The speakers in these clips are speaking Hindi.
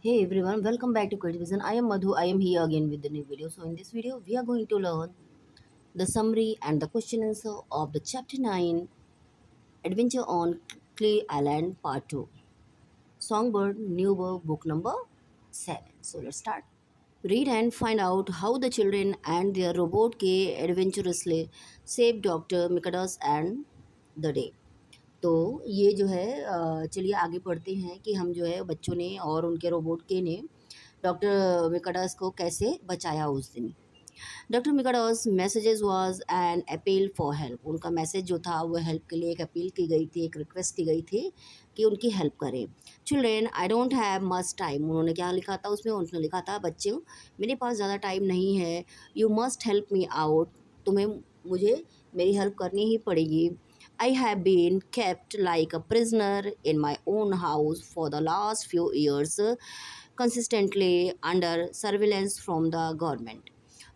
Hey everyone, welcome back to Creative Vision. I am Madhu. I am here again with the new video. So in this video, we are going to learn the summary and the question answer of the chapter 9 Adventure on Clay Island Part 2. Songbird New Book book number 7. So let's start. Read and find out how the children and their robot K adventurously saved Dr. Mikados and the day. तो ये जो है चलिए आगे पढ़ते हैं कि हम जो है बच्चों ने और उनके रोबोट के ने डॉक्टर मिकाडस को कैसे बचाया उस दिन। Doctor Mikadas messages was an appeal for help. उनका मैसेज जो था वो हेल्प के लिए एक अपील की गई थी, एक रिक्वेस्ट की गई थी कि उनकी हेल्प करें। Children I don't have much time. उन्होंने क्या लिखा था उसमें? उन्होंने लिखा था बच्चों मेरे पास ज़्यादा टाइम नहीं है। You must help me out. तुम्हें मुझे मेरी हेल्प करनी ही पड़ेगी। I have been kept like a prisoner in my own house for the last few years, consistently under surveillance from the government.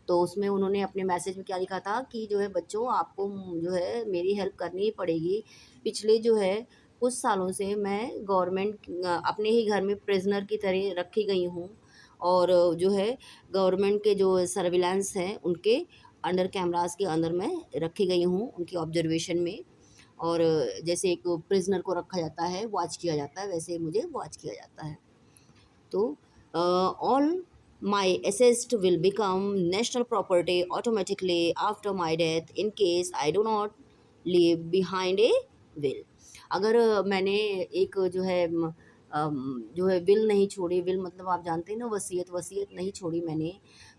तो उसमें उन्होंने अपने मैसेज में क्या लिखा था कि जो है बच्चों आपको जो है मेरी हेल्प करनी ही पड़ेगी। पिछले जो है कुछ सालों से मैं गवर्नमेंट अपने ही घर में प्रिजनर की तरह रखी गई हूँ और जो है गवर्नमेंट के जो सर्विलांस हैं उनके अंडर कैमरास के अंदर मैं रखी गई हूँ, उनकी ऑब्जर्वेशन में। और जैसे एक प्रिजनर को रखा जाता है, वॉच किया जाता है, वैसे मुझे वॉच किया जाता है। तो all my asset will become national property automatically after my death in case I do not leave behind a will. अगर मैंने एक जो है विल नहीं छोड़ी, विल मतलब आप जानते हैं ना, वसीयत, वसीयत नहीं छोड़ी मैंने,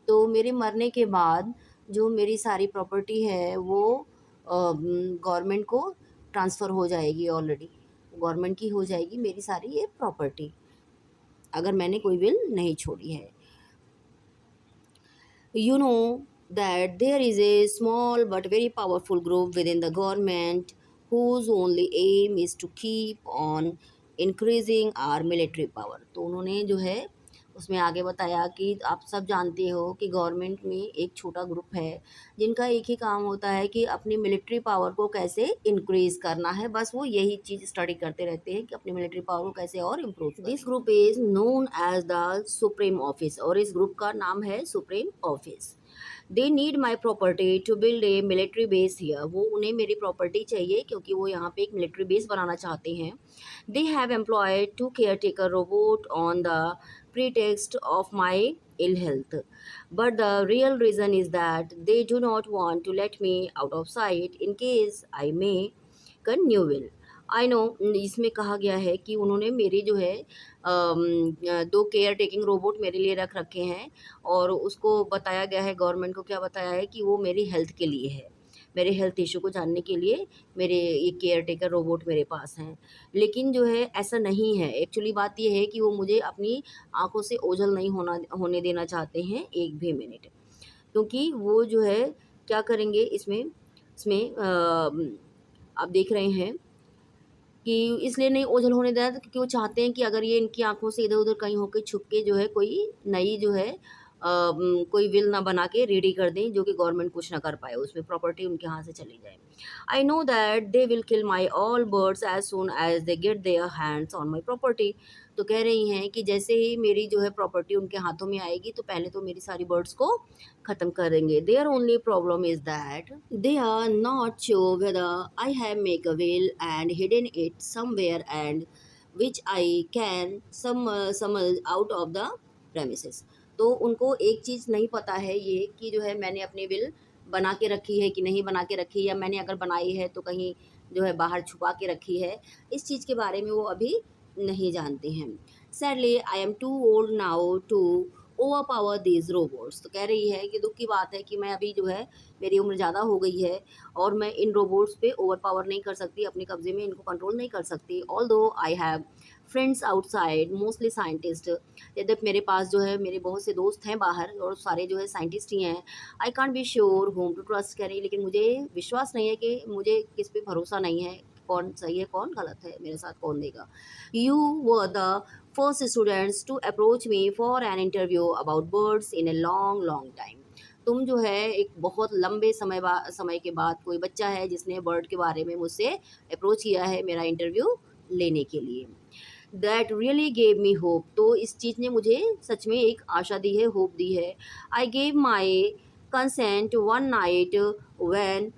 तो मेरे मरने के बाद जो मेरी सारी प्रॉपर्टी है वो गवर्नमेंट को ट्रांसफ़र हो जाएगी। ऑलरेडी गवर्नमेंट की हो जाएगी मेरी सारी ये प्रॉपर्टी, अगर मैंने कोई विल नहीं छोड़ी है। You know that there is a small but very powerful group within the government whose only aim is to keep on increasing our military power। तो उन्होंने जो है उसमें आगे बताया कि आप सब जानते हो कि गवर्नमेंट में एक छोटा ग्रुप है जिनका एक ही काम होता है कि अपनी मिलिट्री पावर को कैसे इंक्रीज करना है। बस वो यही चीज़ स्टडी करते रहते हैं कि अपनी मिलिट्री पावर को कैसे और इम्प्रूव करें। This group is known as the supreme office, और इस ग्रुप का नाम है supreme office. They need my property to build a military base here. वो उन्हें मेरी प्रॉपर्टी चाहिए क्योंकि वो यहाँ पे एक मिलिट्री बेस बनाना चाहते हैं। They have employed two care taker robot on the pretext of my ill health, but the real reason is that they do not want to let me out of sight in case I make a new will। I know, इसमें कहा गया है कि उन्होंने मेरी जो है दो केयर टेकिंग रोबोट मेरे लिए रख रखे हैं और उसको बताया गया है, गवर्नमेंट को क्या बताया है कि वो मेरी हेल्थ के लिए है, मेरे हेल्थ इशू को जानने के लिए मेरे ये केयर टेकर रोबोट मेरे पास हैं। लेकिन जो है ऐसा नहीं है। एक्चुअली बात ये है कि वो मुझे अपनी आँखों से ओझल नहीं होने देना चाहते हैं एक भी मिनट, क्योंकि वो जो है क्या करेंगे इसमें इसमें आप देख रहे हैं कि इसलिए नहीं ओझल होने देना क्योंकि वो चाहते हैं कि अगर ये इनकी आँखों से इधर-उधर कहीं होके छुप के जो है कोई नई जो है कोई विल ना बना के रेडी कर दें जो कि गवर्नमेंट कुछ ना कर पाए, उसमें प्रॉपर्टी उनके हाथ से चली जाए। I know that they will kill my all birds as soon as they get their hands on my property. तो कह रही हैं कि जैसे ही मेरी जो है प्रॉपर्टी उनके हाथों में आएगी तो पहले तो मेरी सारी बर्ड्स को ख़त्म कर देंगे। Their only problem is that they are not sure whether I have make a will and hidden it somewhere and which I can smuggle out of the premises. तो उनको एक चीज़ नहीं पता है ये कि जो है मैंने अपनी विल बना के रखी है कि नहीं बना के रखी, या मैंने अगर बनाई है तो कहीं जो है बाहर छुपा के रखी है, इस चीज़ के बारे में वो अभी नहीं जानते हैं। Sadly I am too old now to overpower these robots. तो कह रही है कि दुख की बात है कि मैं अभी जो है मेरी उम्र ज़्यादा हो गई है और मैं इन रोबोट्स पे ओवर पावर नहीं कर सकती, अपने कब्जे में इनको कंट्रोल नहीं कर सकती। Although I have friends outside mostly scientist. यद्यप मेरे पास जो है मेरे बहुत से दोस्त हैं बाहर और सारे जो है साइंटिस्ट ही हैं। I can't be sure whom to trust. कह रही लेकिन मुझे विश्वास नहीं है कि मुझे किस पे भरोसा नहीं है, कौन सही है कौन गलत है, मेरे साथ कौन देगा। You were the first students to approach me for an interview about birds in a long long time. तुम जो है एक बहुत लंबे समय के बाद कोई बच्चा है जिसने बर्ड के बारे में मुझसे अप्रोच किया है मेरा इंटरव्यू लेने के लिए। That really gave me hope. तो इस चीज़ ने मुझे सच में एक आशा दी है, होप दी है। I gave my consent one night when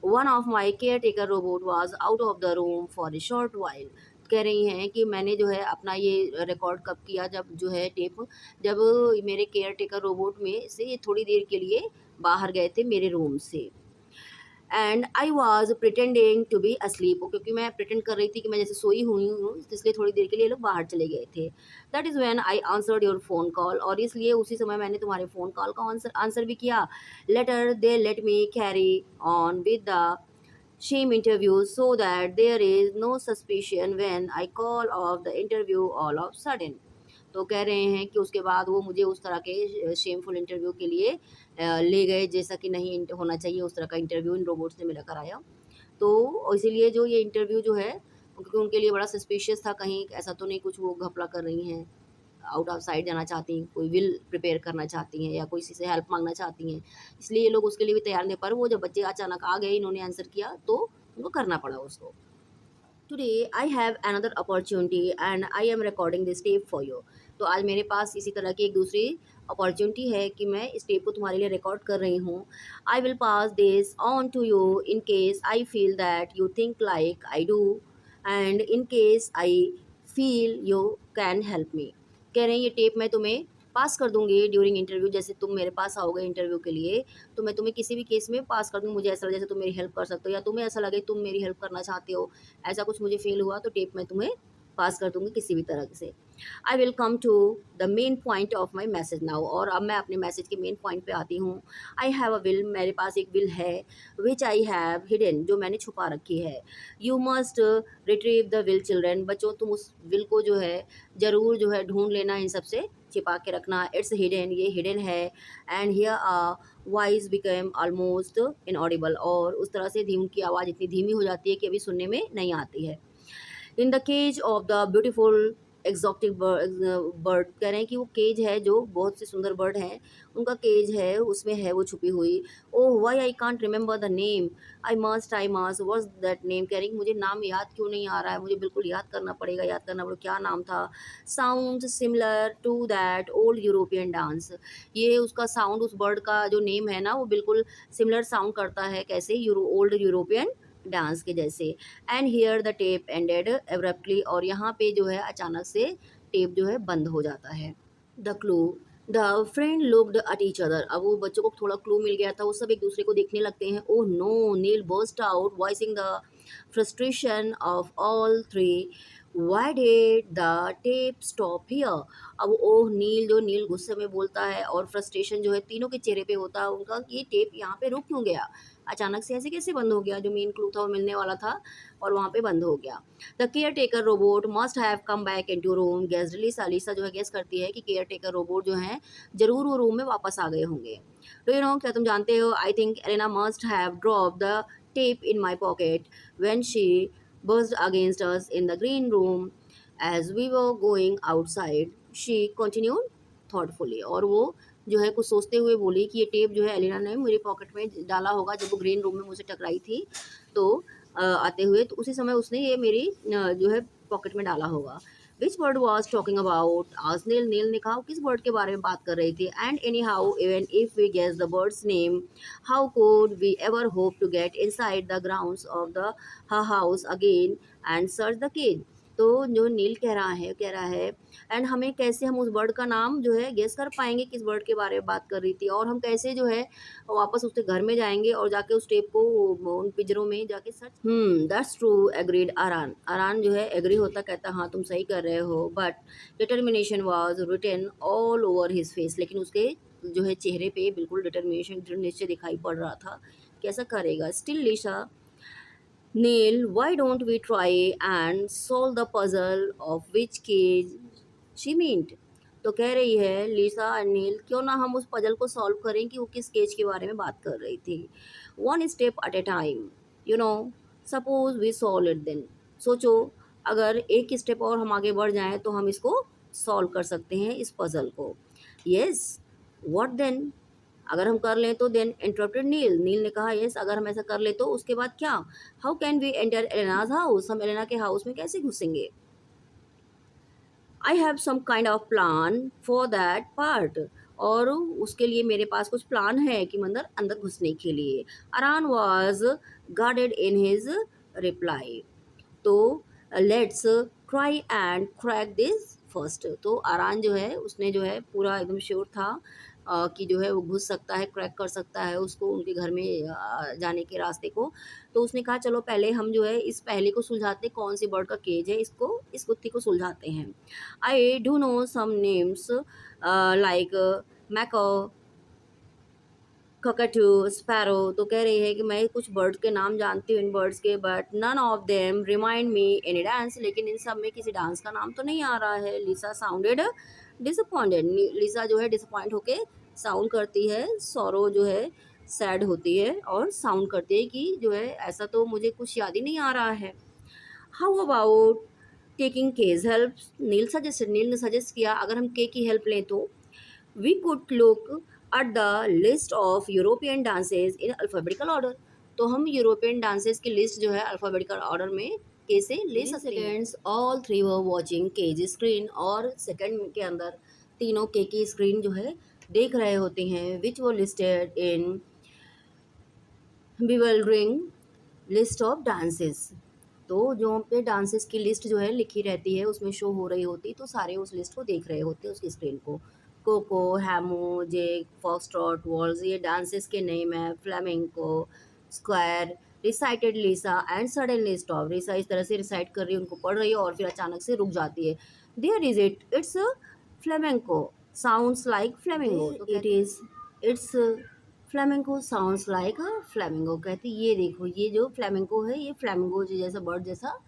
one of my caretaker robot was out of the room for a short while। कह रही हैं कि मैंने जो है अपना ये रिकॉर्ड कब किया, जब जो है टेप, जब मेरे केयर टेकर रोबोट में से ये थोड़ी देर के लिए बाहर गए थे मेरे रूम से। And I was pretending to be asleep, क्योंकि मैं प्रिटेंड कर रही थी कि मैं जैसे सोई हुई हूँ, इसलिए थोड़ी देर के लिए ये लोग बाहर चले गए थे। That is when I answered your phone call, और इसलिए उसी समय मैंने तुम्हारे फ़ोन कॉल का आंसर भी किया। Later they let me carry on with the shame interviews so that there is no suspicion when I call off the interview all of sudden। तो कह रहे हैं कि उसके बाद वो मुझे उस तरह के शेमफुल इंटरव्यू के लिए ले गए, जैसा कि नहीं होना चाहिए उस तरह का इंटरव्यू इन रोबोट से मिला कराया। तो इसीलिए जो ये इंटरव्यू जो है, क्योंकि उनके लिए बड़ा सस्पिशियस था, कहीं ऐसा तो नहीं कुछ वो घपला कर रही हैं, आउट ऑफ साइड जाना चाहती हैं, कोई विल प्रिपेयर करना चाहती हैं या कोई किसी से हेल्प मांगना चाहती हैं, इसलिए ये लोग उसके लिए भी तैयार नहीं। पर वो जब बच्चे अचानक आ गए, इन्होंने आंसर किया, तो उनको करना पड़ा उसको। Today I have another opportunity and I am recording this tape for you. तो आज मेरे पास इसी तरह की एक दूसरी अपॉर्चुनिटी है कि मैं इस टेप को तुम्हारे लिए रिकॉर्ड कर रही हूँ। I will pass this on to you in case I feel that you think like I do and in case I feel you can help me. कह रहे हैं ये टेप मैं तुम्हें पास कर दूंगी ड्यूरिंग इंटरव्यू, जैसे तुम मेरे पास आओगे इंटरव्यू के लिए, तो मैं तुम्हें किसी भी केस में पास कर दूंगी। मुझे ऐसा लगे जैसे तुम मेरी हेल्प कर सकते हो, या तुम्हें ऐसा लगे तुम मेरी हेल्प करना चाहते हो, ऐसा कुछ मुझे फील हुआ, तो टेप मैं तुम्हें पास कर दूंगी किसी भी तरह से। I will come to the main point of my message now. और अब मैं अपने मैसेज के मेन पॉइंट पे आती हूँ। आई हैव अ विल, मेरे पास एक विल है, विच आई हैव हिडन, जो मैंने छुपा रखी है। You must retrieve the will children, बच्चों तुम उस विल को जो है ज़रूर जो है ढूंढ लेना, इन सबसे छिपा के रखना। इट्स हिडन, ये हिडन है। And here a voice become almost inaudible, और उस तरह से उनकी आवाज़ इतनी धीमी हो जाती है कि अभी सुनने में नहीं आती है। In the cage of the beautiful exotic bird, कह रहे हैं कि वो केज है जो बहुत से सुंदर बर्ड हैं, उनका केज है, उसमें है वो छुपी हुई। Oh why I can't remember the name, I must what's that name. कह रही कि मुझे नाम याद क्यों नहीं आ रहा है, मुझे बिल्कुल याद करना पड़ेगा, याद करना पड़ेगा क्या नाम था। Sound similar to that old European dance, ये उसका साउंड, उस बर्ड का जो नेम है ना, वो बिल्कुल सिमिलर साउंड करता है, कैसे, ओल्ड यूरोपियन डांस के जैसे। And here the tape ended abruptly, और यहाँ पे जो है अचानक से टेप जो है बंद हो जाता है। The clue, the friend looked at each other, अब वो बच्चों को थोड़ा क्लू मिल गया था, वो सब एक दूसरे को देखने लगते हैं। Oh no, Neil burst out voicing the frustration of all three, why did the tape stop here. अब ओह नील, जो नील गुस्से में बोलता है, और फ्रस्ट्रेशन जो है तीनों के चेहरे पे होता है उनका, कि ये टेप यहाँ पे रुक क्यों गया, अचानक से ऐसे कैसे बंद हो गया, जो मेन क्लू था वो मिलने वाला था और वहाँ पे बंद हो गया। The care taker robot must have come back into room guest, Lisa, Lisa जो है गेस करती है कि केयर टेकर रोबोट जो है जरूर वो रूम में वापस आ गए होंगे। डू यू नो, क्या तुम जानते हो, I think Elena must have drop the tape in my pocket when she buzzed against us in the green room as we were going outside, she continued thoughtfully। और वो जो है कुछ सोचते हुए बोली कि ये टेप जो है एलिना ने मेरी पॉकेट में डाला होगा जब वो ग्रीन रूम में मुझसे टकराई थी, तो आते हुए, तो उसी समय उसने ये मेरी जो है पॉकेट में डाला होगा। विच बर्ड वॉज टॉकिंग अबाउट, आज नील, नील ने कहा किस बर्ड के बारे में बात कर रही थी। And anyhow even if we guess the birds name, how could we ever hope to get inside the grounds of the house again and search the cage. तो जो नील कह रहा है एंड हमें कैसे, हम उस बर्ड का नाम जो है गेस कर पाएंगे किस बर्ड के बारे में बात कर रही थी, और हम कैसे जो है वापस उसके घर में जाएंगे और जाके उस टेप को उन पिंजरों में जाके search. That's true agreed Aran, Aran जो है एग्री होता, कहता हाँ तुम सही कर रहे हो। But determination was written all over his face, लेकिन उसके जो है चेहरे पे बिल्कुल डिटर्मिनेशन, दृढ़ निश्चय दिखाई पड़ रहा था कि ऐसा करेगा। Still Lisa, Neil, why don't we try and solve the puzzle of which cage she meant? तो कह रही है लिसा और नील, क्यों ना हम उस पजल को सॉल्व करें कि वो किस केज के बारे में बात कर रही थी। One step at a time, you know, suppose we solve it then. सोचो, अगर एक स्टेप और हम आगे बढ़ जाएं तो हम इसको सॉल्व कर सकते हैं, इस पजल को। यस, व्हाट देन, अगर हम कर लें तो, देन इंटरप्टेड नील, नील ने कहा यस, अगर हम ऐसा कर ले तो उसके बाद क्या। How can we enter Elena's house, हम एलेना के हाउस में कैसे घुसेंगे। I have some kind of plan for that part, और उसके लिए मेरे पास कुछ प्लान है कि मंदिर अंदर घुसने के लिए। Aran was guarded in his reply, तो let's try and crack this first. तो आरान जो है उसने जो है पूरा एकदम श्योर था कि जो है वो घुस सकता है, क्रैक कर सकता है उसको, उनके घर में जाने के रास्ते को। तो उसने कहा चलो पहले हम जो है इस पहले को सुलझाते, कौन सी बर्ड का केज है, इसको इस कुत्ती को सुलझाते हैं। I do know some names like macaw, cockatoo, sparrow. तो कह रही है कि मैं कुछ बर्ड्स के नाम जानती हूँ इन बर्ड्स के, but none of them remind me any dance. लेकिन इन सब में किसी डांस का नाम तो नहीं आ रहा है। लिसा साउंडेड डिसअपॉइंटेड। लिसा जो है डिसअपॉइंट होके साउंड करती है, सौरो जो है सैड होती है और साउंड करती है कि जो है ऐसा तो मुझे कुछ याद ही नहीं आ रहा है। How about taking Kay's help, Neel ने सजेस्ट किया अगर हम के की हेल्प लें तो we could look at the list of European dances in alphabetical order। तो हम यूरोपियन डांसेस की लिस्ट जो है अल्फ़ाबेटिकल ऑर्डर में कैसे ले सकते हैं। Seconds all three were watching cage screen, और सेकंड के अंदर तीनों के की स्क्रीन जो है देख रहे होते हैं, विच वो listed in bewildering list of dances. तो जो पे डांसेस की लिस्ट जो है लिखी रहती है उसमें शो हो रही होती, तो सारे उस लिस्ट को देख रहे होते हैं उसकी स्क्रीन को। कोको, हैमो, जेक, फॉक्सट्रॉट, वॉल्स, ये डांसेस के नेम है। Flamenco, square, recited Lisa and suddenly stop. Lisa इस तरह से रिसाइट कर रही है, उनको पढ़ रही है और फिर अचानक से रुक जाती है। There is it, it's flamenco, sounds like flamingo. तो it is, it's flamingo sounds like a flamingo. कहती ये देखो ये जो फ्लेमिंगो है ये फ्लेमिंगो जैसा बर्ड जैसा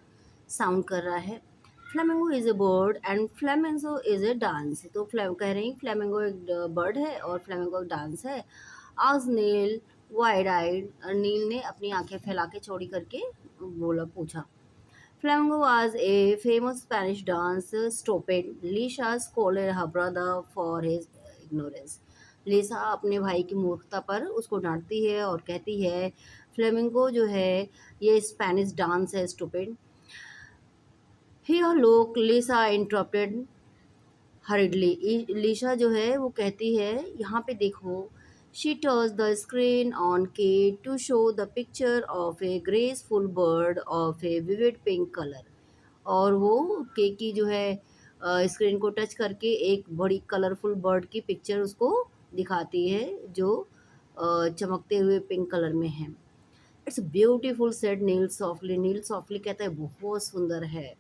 साउंड कर रहा है। Flamingo is a bird and flamingo is a dance. तो कह रही फ्लेमिंगो एक बर्ड है और फ्लेमिंगो एक डांस है। आज नील वाइड आइड, नील ने अपनी आंखें फैला के चौड़ी करके बोला, पूछा। Flamenco was a famous Spanish dance. Stupid, Lisa scolded her brother for his ignorance. लिसा अपने भाई की मूर्खता पर उसको डांटती है और कहती है फ्लेमिंगो जो है ये स्पेनिश डांस है, stupid. Here look, Lisa interrupted hurriedly. Lisha जो है वो कहती है यहाँ पे देखो। She turns the screen on Kate to show the picture of a graceful bird of a vivid pink colour. और वो केक की जो है स्क्रीन को टच करके एक बड़ी कलरफुल बर्ड की पिक्चर उसको दिखाती है जो चमकते हुए पिंक कलर में है। It's beautiful said Neil softly. Neil softly कहता है बहुत सुंदर है।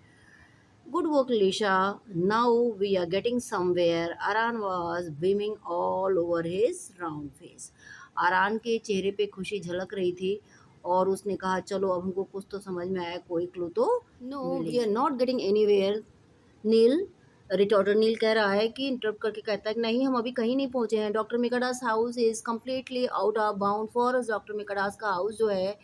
Good work Lisha, now we are getting somewhere. Aran was beaming all over his round face. Aran के चेहरे पे खुशी झलक रही थी और उसने कहा चलो अब हमको कुछ तो समझ में आया, कोई क्लू तो no we are not getting anywhere. Neel retorted, Neel कह रहा है कि इंटरप्ट करके कहता है कि नहीं हम अभी कहीं नहीं पहुंचे हैं। Doctor Mikadas house is completely out of bound for us. Doctor Mikadas का हाउस जो है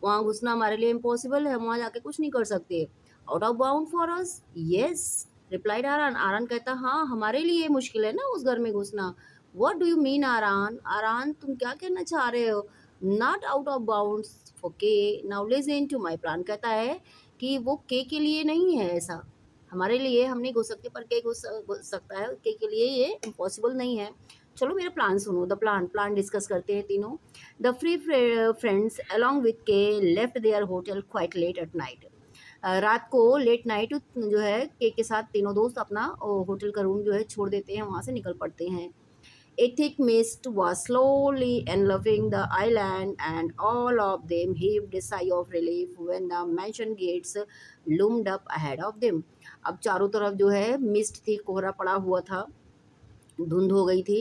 वहाँ घुसना हमारे लिए इम्पॉसिबल है, वहाँ जाके कुछ नहीं कर सकते। Out of bound for us, yes replied Aaran. Aran कहता हाँ हमारे लिए मुश्किल है ना उस घर में घुसना। What do you mean Aran, Aran तुम क्या कहना चाह रहे हो। Not out of bound for Kay, now listen to my plan. कहता है कि वो के लिए नहीं है ऐसा, हमारे लिए हम नहीं घुस सकते पर के घुस सकता है, के लिए ये इम्पॉसिबल नहीं है। चलो मेरा प्लान सुनो। द प्लान डिस्कस करते हैं तीनों। The free friends along with Kay left their hotel quite late at night. रात को लेट नाइट जो है के साथ तीनों दोस्त अपना होटल का रूम जो है छोड़ देते हैं, वहाँ से निकल पड़ते हैं। A thick mist was slowly enveloping the island, and all of them heaved a sigh of relief when the mansion gates loomed up ahead of them। अब चारों तरफ जो है मिस्ट थी, कोहरा पड़ा हुआ था, धुंध हो गई थी,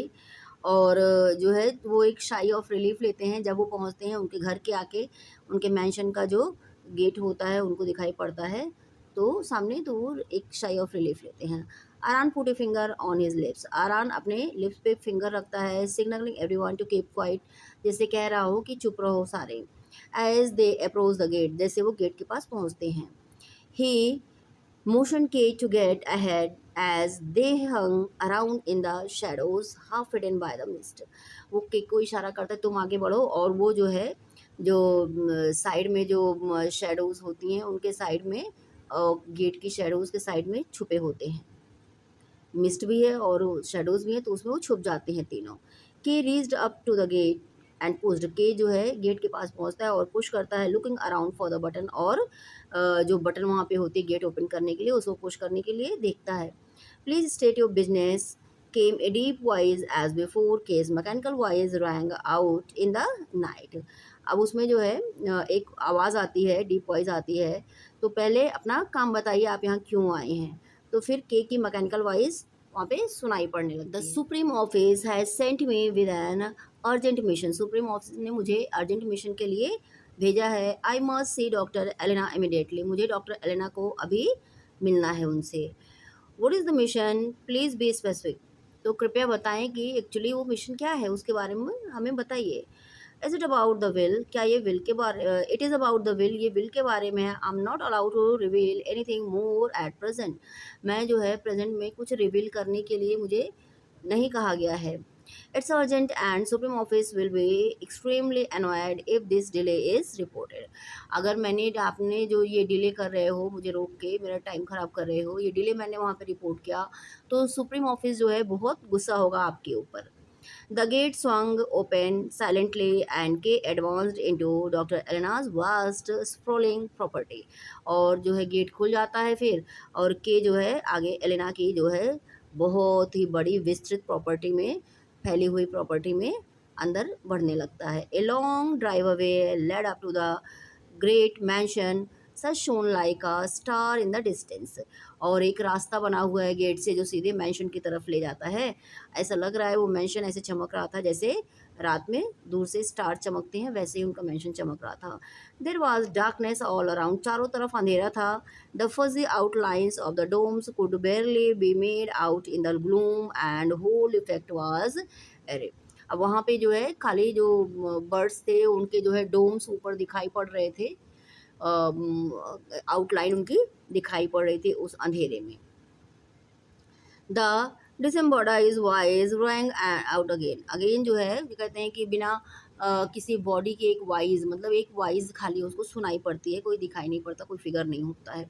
और जो है वो एक शाई ऑफ रिलीफ लेते हैं जब वो पहुंचते हैं उनके घर के आके। उनके मैंशन का जो गेट होता है उनको दिखाई पड़ता है, तो सामने तो वो एक शाई ऑफ रिलीफ लेते हैं। Aran put a finger on his lips. Aran अपने लिप्स पे फिंगर रखता है, signalling everyone to keep quiet, जैसे कह रहा हो कि चुप रहो सारे। As they approach the gate, जैसे वो गेट के पास पहुंचते हैं। He motioned Kate to get ahead as they hung around in the shadows half hidden by the mist। वो केक को इशारा करता है तुम आगे बढ़ो, और वो जो है जो साइड में जो शेडोज होती हैं उनके साइड में, गेट की शेडोज के साइड में छुपे होते हैं। मिस्ट भी है और शेडोज भी है, तो उसमें वो छुप जाते हैं तीनों। Kate reached up to the gate and pushed, Kate जो है गेट के पास पहुंचता है और पुश करता है, looking around for the button, और जो बटन वहाँ पे होती है गेट ओपन करने के लिए, उसको पुश करने के लिए देखता है। Please state your business, came a deep voice as before, K's mechanical voice rang out in the night। अब उसमें जो है एक आवाज़ आती है, डीप वॉइस आती है, तो पहले अपना काम बताइए, आप यहाँ क्यों आए हैं। तो फिर के की मैकेनिकल वॉइस वहाँ पे सुनाई पड़ने लगती है। The supreme office has sent me with an urgent mission, supreme office ने मुझे अर्जेंट मिशन के लिए भेजा है। I must see doctor Elena immediately, मुझे डॉक्टर एलेना को अभी मिलना है उनसे। What is the mission, please be specific, तो कृपया बताएं कि एक्चुअली वो मिशन क्या है, उसके बारे में हमें बताइए। Is it about the will, क्या ये विल के बारे, it is about the will, ये विल के बारे में है। I am not allowed to reveal anything more at present, मैं जो है प्रेजेंट में कुछ रिवील करने के लिए मुझे नहीं कहा गया है। It's urgent and supreme office will be extremely annoyed if this delay is reported, अगर मैंने आपने जो ये डिले कर रहे हो, मुझे रोक के मेरा टाइम ख़राब कर रहे हो, ये डिले मैंने वहाँ पे रिपोर्ट किया, तो सुप्रीम ऑफिस जो है बहुत गुस्सा होगा आपके ऊपर। The gate swung open silently and Kay advanced into doctor Elena's vast sprawling property, और जो है गेट खुल जाता है फिर, और के जो है आगे एलेना की जो है बहुत ही बड़ी विस्तृत प्रॉपर्टी में, फैली हुई प्रॉपर्टी में अंदर बढ़ने लगता है। A long drive away led up to the great mansion such shone like a star in the distance, और एक रास्ता बना हुआ है गेट से जो सीधे मैंशन की तरफ ले जाता है। ऐसा लग रहा है वो मैंशन ऐसे चमक रहा था जैसे रात में दूर से स्टार चमकते हैं, वैसे ही उनका मैंशन चमक रहा था। There was darkness all around, चारों तरफ अंधेरा था। The fuzzy outlines of the domes could barely be made out in the gloom and whole effect was eerie, अब वहाँ पे जो है खाली जो बर्ड्स थे उनके जो है डोम्स ऊपर दिखाई पड़ रहे थे, आउटलाइन उनकी दिखाई पड़ रही थी उस अंधेरे में। The disembodied voice roaring out again, again जो है कहते हैं कि बिना किसी बॉडी के एक वाइज, मतलब एक वाइज खाली उसको सुनाई पड़ती है, कोई दिखाई नहीं पड़ता, कोई फिगर नहीं होता है,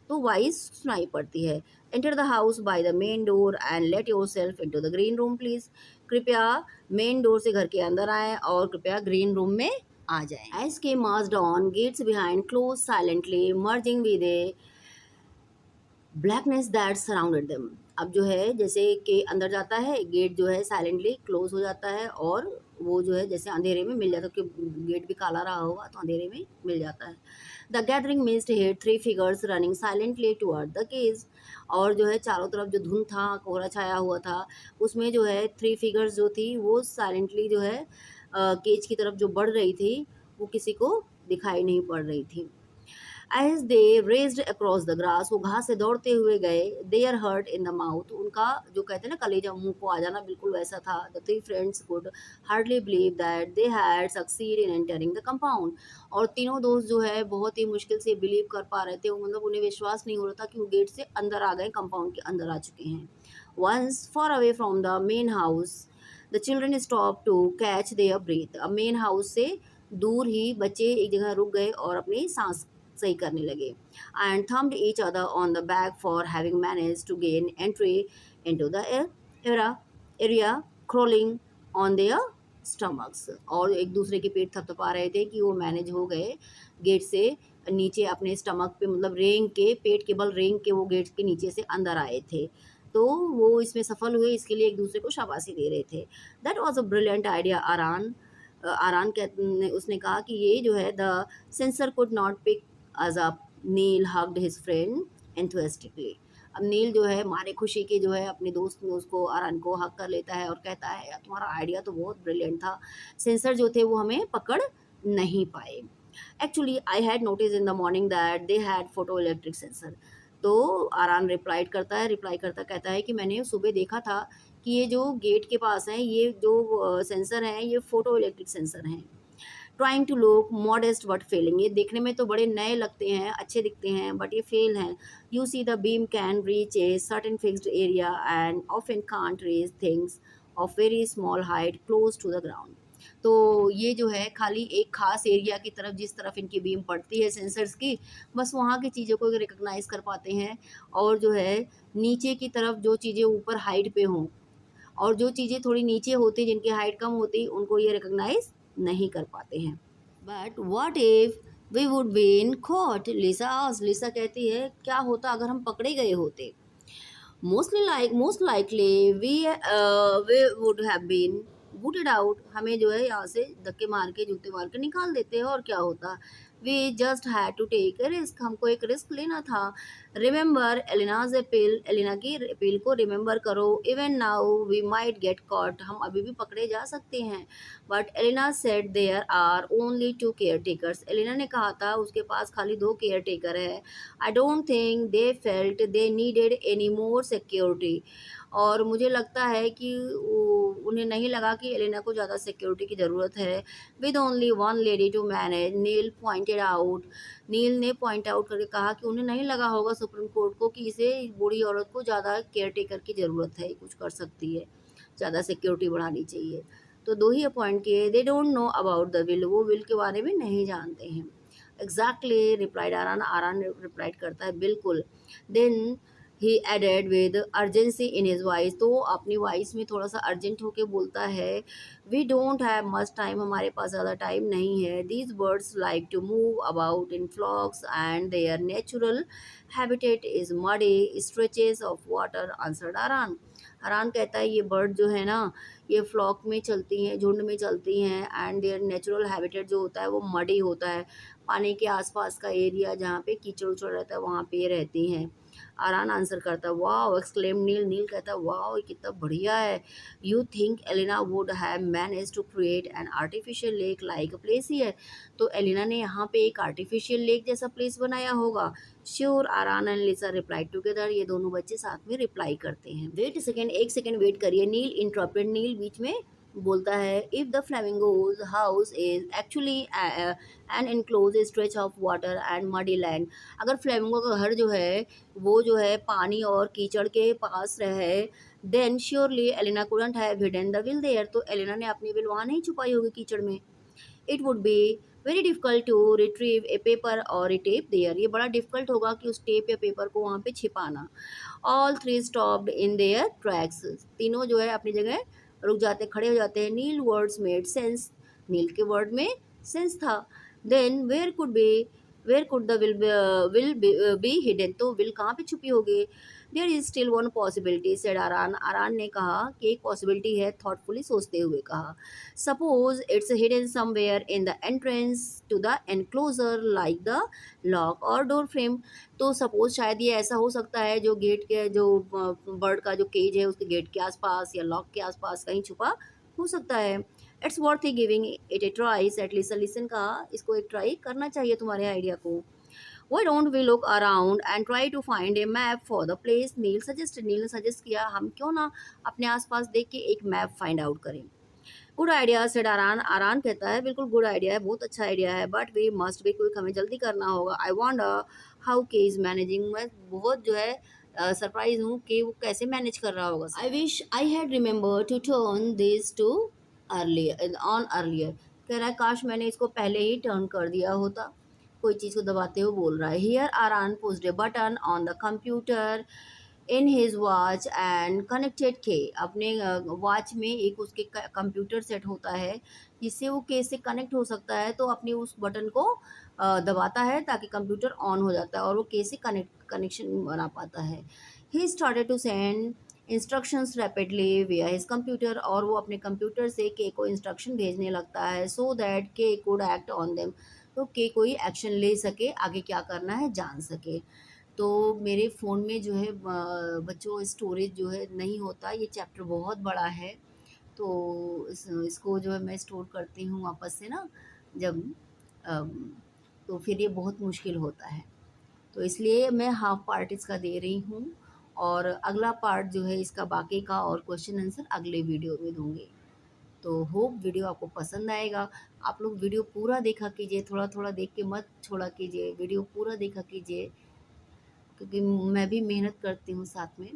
तो वाइज सुनाई पड़ती है। Enter the house by the main door and let yourself into the green room please, कृपया मेन डोर से घर के अंदर आएँ और कृपया ग्रीन रूम में आ जाएं। As Kate marched on, gates behind close silently merging with a blackness that surrounded them, अब जो है जैसे कि अंदर जाता है, गेट जो है साइलेंटली क्लोज हो जाता है, और वो जो है जैसे अंधेरे में मिल जाता है, क्योंकि गेट भी काला रहा होगा तो अंधेरे में मिल जाता है। The gathering mist hid three figures running silently toward the cage, और जो है चारों तरफ जो धुंध था, कोहरा छाया हुआ था, उसमें जो है थ्री फिगर्स जो थी वो साइलेंटली जो है केज की तरफ जो बढ़ रही थी, वो किसी को दिखाई नहीं पड़ रही थी। As they raced across the grass, वो घास से दौड़ते हुए गए। Their heart in the mouth, उनका जो कहते हैं ना कलेजा मुंह को आ जाना, बिल्कुल वैसा था। The three friends could hardly believe that they had succeed in entering the compound, और तीनों दोस्त जो है बहुत ही मुश्किल से बिलीव कर पा रहे थे, मतलब उन्हें विश्वास नहीं हो रहा था कि वो गेट से अंदर आ गए, कंपाउंड के अंदर आ चुके हैं। Once far away from the main house the children stop to catch their breath, अब मेन हाउस से दूर ही बच्चे एक जगह रुक गए और अपनी सांस सही करने लगे। And thumped each other on the back for having manage to gain entry into the area crawling on their stomachs, और एक दूसरे के पेट थपथपा रहे थे कि वो मैनेज हो गए गेट से नीचे अपने स्टमक पे, मतलब रेंग के, पेट के बल रेंग के वो गेट के नीचे से अंदर आए थे, तो वो इसमें सफल हुए, इसके लिए एक दूसरे को शाबाशी दे रहे थे। That was a brilliant idea Aran, Aran उसने कहा कि ये जो है the sensor could not pick us up, Neel hugged his friend enthusiastically, अब नील जो है मारे खुशी के जो है अपने दोस्त में उसको, आरान को हक कर लेता है और कहता है यार तुम्हारा आइडिया तो बहुत ब्रिलियंट था, सेंसर जो थे वो हमें पकड़ नहीं पाए। Actually I had notice in the morning that they had photo electric sensor, तो आरान रिप्लाई करता कहता है कि मैंने सुबह देखा था कि ये जो गेट के पास हैं, ये जो सेंसर हैं, ये फोटो इलेक्ट्रिक सेंसर हैं। Trying to look modest but failing, ये देखने में तो बड़े नए लगते हैं, अच्छे दिखते हैं, बट ये फेल हैं। You see the beam can reach a certain fixed area and often can't reach things of very small height close to the ground, तो ये जो है खाली एक ख़ास एरिया की तरफ, जिस तरफ इनकी बीम पड़ती है सेंसर्स की, बस वहाँ की चीज़ों को रिकॉग्नाइज़ कर पाते हैं। और जो है नीचे की तरफ जो चीज़ें ऊपर हाइट पे हों और जो चीज़ें थोड़ी नीचे होती, जिनकी हाइट कम होती, उनको ये रिकॉग्नाइज़ नहीं कर पाते हैं। But what if we would been caught, Lisa कहती है क्या होता अगर हम पकड़े गए होते। Most likely we would have been booted out, हमें जो है यहाँ से धक्के मार के, जूते मार के निकाल देते हैं, और क्या होता। We just had to take a risk, हमको एक रिस्क लेना था। रिमेंबर एलिनाज अपील, एलिना की अपील को रिमेंबर करो। Even now we might get caught, हम अभी भी पकड़े जा सकते हैं। But Elina said there are only two caretakers, Elina ने कहा था उसके पास खाली 2 केयर टेकर है। I don't think they felt they needed any more security, और मुझे लगता है कि उन्हें नहीं लगा कि एलिना को ज़्यादा सिक्योरिटी की ज़रूरत है। With only one lady to manage, Neel pointed out, Neel ने पॉइंट आउट करके कहा कि उन्हें नहीं लगा होगा सुप्रीम कोर्ट को कि इसे बूढ़ी औरत को ज़्यादा केयर टेकर की ज़रूरत है, कुछ कर सकती है, ज़्यादा सिक्योरिटी बढ़ानी चाहिए। तो 2 ही अपॉइंट किए। They don't know about the will, वो विल के बारे में नहीं जानते हैं। Exactly replied Aaran, Aaran replied करता है बिल्कुल। Then he added with urgency in his voice, तो अपनी वॉइस में थोड़ा सा अर्जेंट होके बोलता है, we don't have much time, हमारे पास ज़्यादा टाइम नहीं है। These birds like to move about in flocks and their natural habitat is muddy stretches of water, answered Aran. Aran कहता है ये बर्ड जो है ना, ये फ्लॉक में चलती हैं, झुंड में चलती हैं, एंड देयर नेचुरल हैबिटेट जो होता है वो मडी होता है, पानी के आसपास का एरिया जहाँ पे कीचड़ उचड़ रहता है वहाँ पे ये रहती हैं। आरान आंसर करता है वाओ, एक्सक्लेम नील, नील कहता है वाओ ये कितना बढ़िया है। You think Elina would have manage to create an artificial lake like a place here, तो एलिना ने यहाँ पे एक आर्टिफिशियल लेक जैसा प्लेस बनाया होगा। Sure, Aran and Lisa reply together, ये दोनों बच्चे साथ में रिप्लाई करते हैं। वेट सेकेंड, एक सेकेंड वेट करिए, नील इंटरप्टेड, नील बीच में बोलता है, if the flamingos house is actually an enclose stretch of water and muddy land, अगर फ्लेमिंगो का घर जो है वो जो है पानी और कीचड़ के पास रहे, then surely Elina couldn't have hidden the will there, तो एलिना ने अपनी विल वहाँ नहीं छुपाई होगी कीचड़ में। It would be very difficult to retrieve a paper और ए टेप देयर, ये बड़ा डिफिकल्ट होगा कि उस टेप या पेपर को वहाँ पे छिपाना। All three stopped in their tracks, तीनों जो है अपनी जगह रुक जाते, खड़े हो जाते हैं। Neel words made sense, Neel के वर्ड में सेंस था। Then where could the will be hidden, तो विल कहाँ पे छुपी होगी। There is still one possibility said Aaran, Aaran ने कहा कि एक पॉसिबिलिटी है, थॉटफुली सोचते हुए कहा। Suppose it's hidden somewhere in the entrance to the enclosure like the lock और डोर फ्रेम, तो सपोज शायद ये ऐसा हो सकता है जो गेट के जो बर्ड का जो केज है उसके गेट के आसपास या लॉक के आसपास कहीं छुपा हो सकता है। It's worth giving it A try, set listen, listen कहा इसको एक ट्राई करना चाहिए तुम्हारे आइडिया को। Why don't we look around and try to find a map for the place? Neel suggest, Neel ने सजेस्ट किया हम क्यों ना अपने आसपास देख के एक मैप फाइंड आउट करें। Good idea said Aaran, Aran कहता है बिल्कुल गुड आइडिया है, बहुत अच्छा आइडिया है, but we must be quick, हमें जल्दी करना होगा। I wonder how K is managing, मैं बहुत जो है सरप्राइज हूँ कि वो कैसे मैनेज कर रहा होगा। I wish I had remember to turn this to earlier on earlier, कह रहा है काश मैंने इसको पहले ही टर्न कर दिया होता, कोई चीज़ को दबाते हुए बोल रहा है। Here Aran pushed A button on the computer in his watch and connected के, अपने वॉच में एक उसके कंप्यूटर सेट होता है जिससे वो के से कनेक्ट हो सकता है, तो अपने उस बटन को दबाता है ताकि कंप्यूटर ऑन हो जाता है और वो के से कनेक्शन बना पाता है। He started to send instructions rapidly via his computer, और वो अपने कंप्यूटर से के को इंस्ट्रक्शन भेजने लगता है सो दैट के कुड एक्ट ऑन देम, तो के कोई एक्शन ले सके, आगे क्या करना है जान सके। तो मेरे फ़ोन में जो है बच्चों स्टोरेज जो है नहीं होता, ये चैप्टर बहुत बड़ा है, तो इसको जो है मैं स्टोर करती हूँ वापस से ना जब अम, तो फिर ये बहुत मुश्किल होता है, तो इसलिए मैं हाफ पार्ट इसका दे रही हूँ, और अगला पार्ट जो है इसका बाकी का और क्वेश्चन आंसर अगले वीडियो में दूँगी। तो होप वीडियो आपको पसंद आएगा। आप लोग वीडियो पूरा देखा कीजिए, थोड़ा थोड़ा देख के मत छोड़ा कीजिए, वीडियो पूरा देखा कीजिए, क्योंकि मैं भी मेहनत करती हूँ साथ में।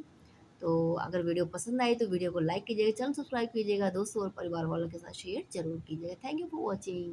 तो अगर वीडियो पसंद आई तो वीडियो को लाइक कीजिएगा, चैनल सब्सक्राइब कीजिएगा, दोस्तों और परिवार वालों के साथ शेयर जरूर कीजिएगा। Thank you for watching.